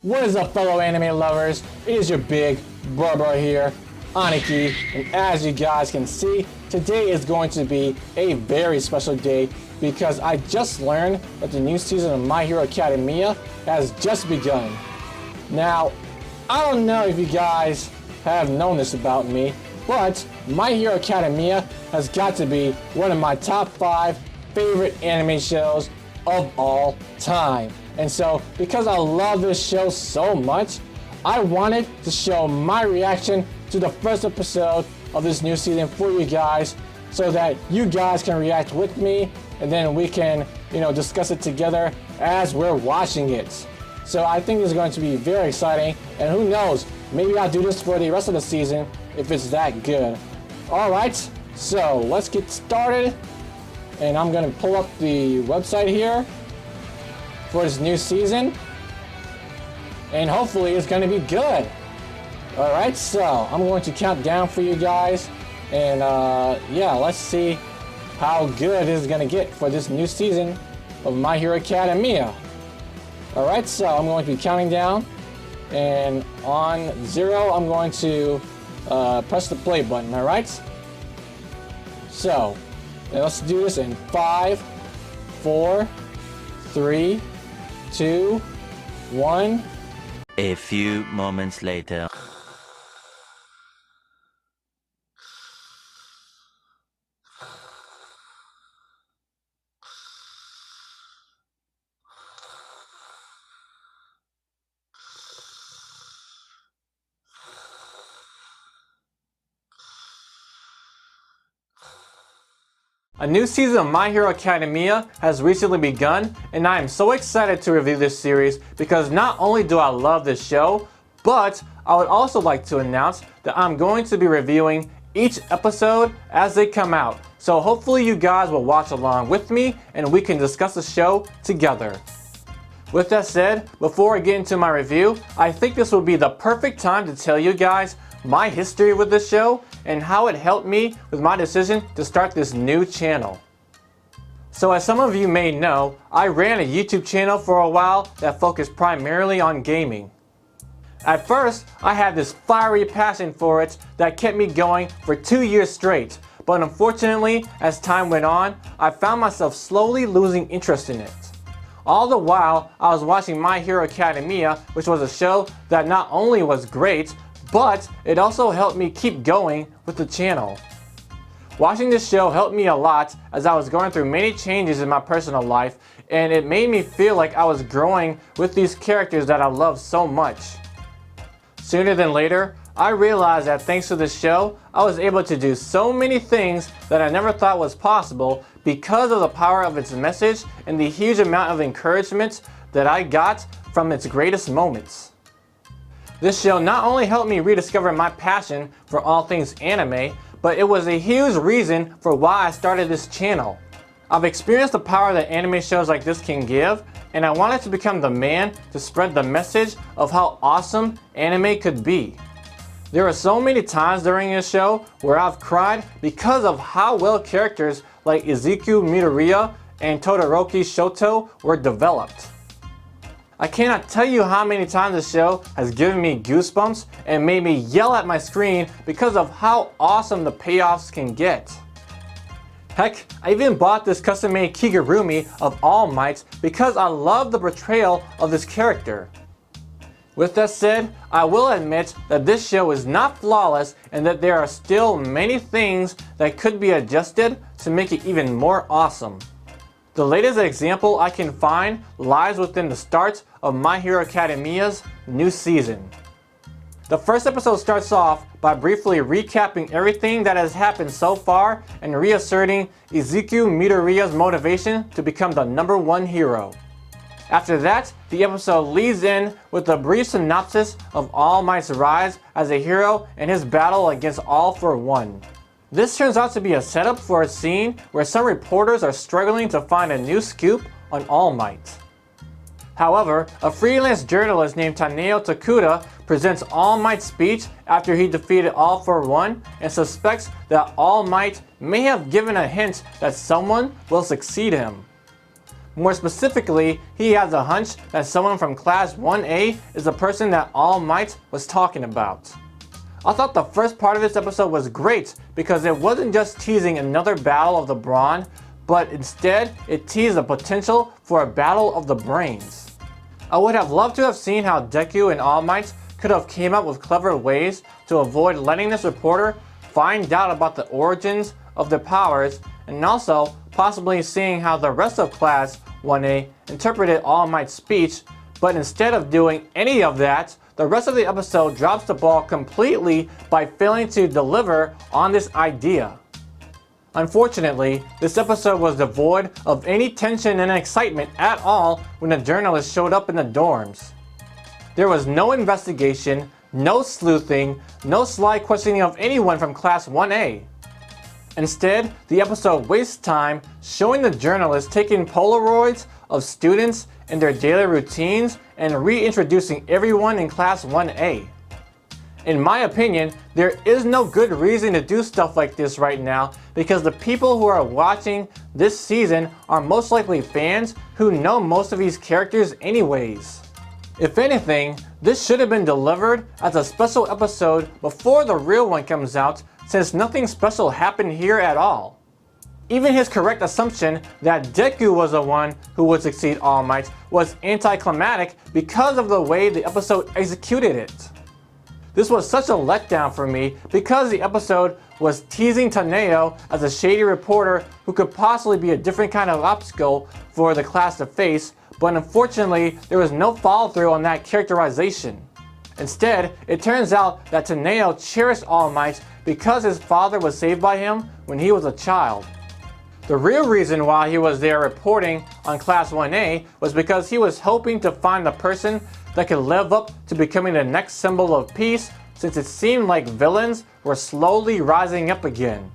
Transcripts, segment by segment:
What is up, fellow anime lovers? It is your big brother here, Aniki, and as you guys can see, today is going to be a very special day because I just learned that the new season of My Hero Academia has just begun. Now, I don't know if you guys have known this about me, but My Hero Academia has got to be one of my top 5 favorite anime shows of all time. And so, because I love this show so much, I wanted to show my reaction to the first episode of this new season for you guys so that you guys can react with me and then we can, discuss it together as we're watching it. So I think it's going to be very exciting, and who knows, maybe I'll do this for the rest of the season if it's that good. Alright, so let's get started, and I'm going to pull up the website here for this new season, and hopefully it's going to be good. Alright, so I'm going to count down for you guys, and let's see how good it is going to get for this new season of My Hero Academia. Alright, so I'm going to be counting down, and on 0 I'm going to press the play button. Alright, so let's do this in 5, 4, 3, 2, 1. A few moments later. A new season of My Hero Academia has recently begun, and I am so excited to review this series because not only do I love this show, but I would also like to announce that I'm going to be reviewing each episode as they come out. So hopefully you guys will watch along with me and we can discuss the show together. With that said, before I get into my review, I think this will be the perfect time to tell you guys my history with this show and how it helped me with my decision to start this new channel. So as some of you may know, I ran a YouTube channel for a while that focused primarily on gaming. At first, I had this fiery passion for it that kept me going for 2 years straight, but unfortunately, as time went on, I found myself slowly losing interest in it. All the while, I was watching My Hero Academia, which was a show that not only was great, but it also helped me keep going with the channel. Watching this show helped me a lot as I was going through many changes in my personal life, and it made me feel like I was growing with these characters that I love so much. Sooner than later, I realized that thanks to this show, I was able to do so many things that I never thought was possible because of the power of its message and the huge amount of encouragement that I got from its greatest moments. This show not only helped me rediscover my passion for all things anime, but it was a huge reason for why I started this channel. I've experienced the power that anime shows like this can give, and I wanted to become the man to spread the message of how awesome anime could be. There are so many times during this show where I've cried because of how well characters like Izuku Midoriya and Todoroki Shoto were developed. I cannot tell you how many times the show has given me goosebumps and made me yell at my screen because of how awesome the payoffs can get. Heck, I even bought this custom-made Kigurumi of All Might because I love the portrayal of this character. With that said, I will admit that this show is not flawless and that there are still many things that could be adjusted to make it even more awesome. The latest example I can find lies within the start of My Hero Academia's new season. The first episode starts off by briefly recapping everything that has happened so far and reasserting Izuku Midoriya's motivation to become the #1 hero. After that, the episode leads in with a brief synopsis of All Might's rise as a hero and his battle against All for One. This turns out to be a setup for a scene where some reporters are struggling to find a new scoop on All Might. However, a freelance journalist named Taneo Takuda presents All Might's speech after he defeated All for One and suspects that All Might may have given a hint that someone will succeed him. More specifically, he has a hunch that someone from Class 1A is the person that All Might was talking about. I thought the first part of this episode was great because it wasn't just teasing another battle of the brawn, but instead it teased the potential for a battle of the brains. I would have loved to have seen how Deku and All Might could have came up with clever ways to avoid letting this reporter find out about the origins of their powers, and also possibly seeing how the rest of Class 1A interpreted All Might's speech, but instead of doing any of that, the rest of the episode drops the ball completely by failing to deliver on this idea. Unfortunately, this episode was devoid of any tension and excitement at all when the journalist showed up in the dorms. There was no investigation, no sleuthing, no sly questioning of anyone from Class 1A. Instead, the episode wastes time showing the journalist taking Polaroids of students and their daily routines and reintroducing everyone in Class 1A. In my opinion, there is no good reason to do stuff like this right now because the people who are watching this season are most likely fans who know most of these characters anyways. If anything, this should have been delivered as a special episode before the real one comes out, since nothing special happened here at all. Even his correct assumption that Deku was the one who would succeed All Might was anticlimactic because of the way the episode executed it. This was such a letdown for me because the episode was teasing Taneo as a shady reporter who could possibly be a different kind of obstacle for the class to face, but unfortunately there was no follow-through on that characterization. Instead, it turns out that Taneo cherished All Might because his father was saved by him when he was a child. The real reason why he was there reporting on Class 1A was because he was hoping to find the person that could live up to becoming the next symbol of peace, since it seemed like villains were slowly rising up again.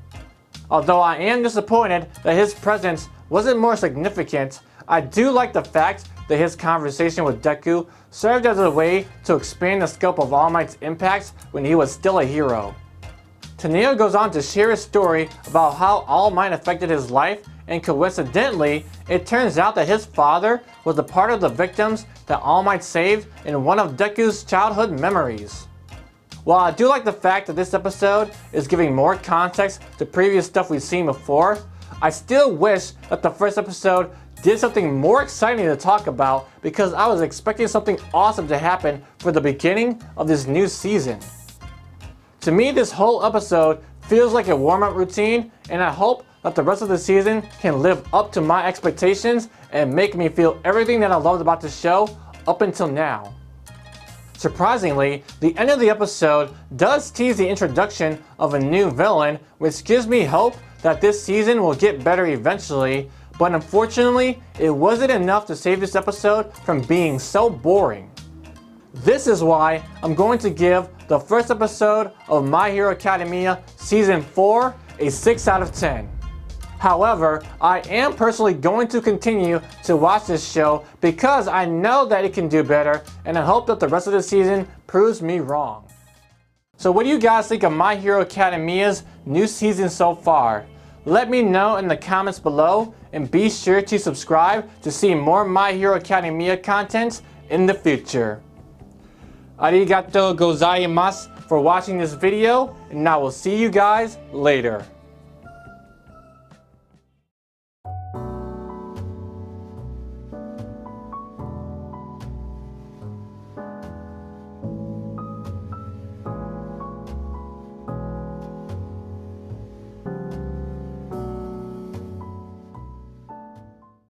Although I am disappointed that his presence wasn't more significant, I do like the fact that his conversation with Deku served as a way to expand the scope of All Might's impact when he was still a hero. Taneo goes on to share his story about how All Might affected his life, and coincidentally, it turns out that his father was a part of the victims that All Might saved in one of Deku's childhood memories. While I do like the fact that this episode is giving more context to previous stuff we've seen before, I still wish that the first episode did something more exciting to talk about because I was expecting something awesome to happen for the beginning of this new season. To me, this whole episode feels like a warm-up routine, and I hope that the rest of the season can live up to my expectations and make me feel everything that I loved about the show up until now. Surprisingly, the end of the episode does tease the introduction of a new villain, which gives me hope that this season will get better eventually, but unfortunately, it wasn't enough to save this episode from being so boring. This is why I'm going to give the first episode of My Hero Academia Season 4 a 6 out of 10. However, I am personally going to continue to watch this show because I know that it can do better, and I hope that the rest of the season proves me wrong. So what do you guys think of My Hero Academia's new season so far? Let me know in the comments below, and be sure to subscribe to see more My Hero Academia content in the future. Arigatou gozaimasu for watching this video, and I will see you guys later.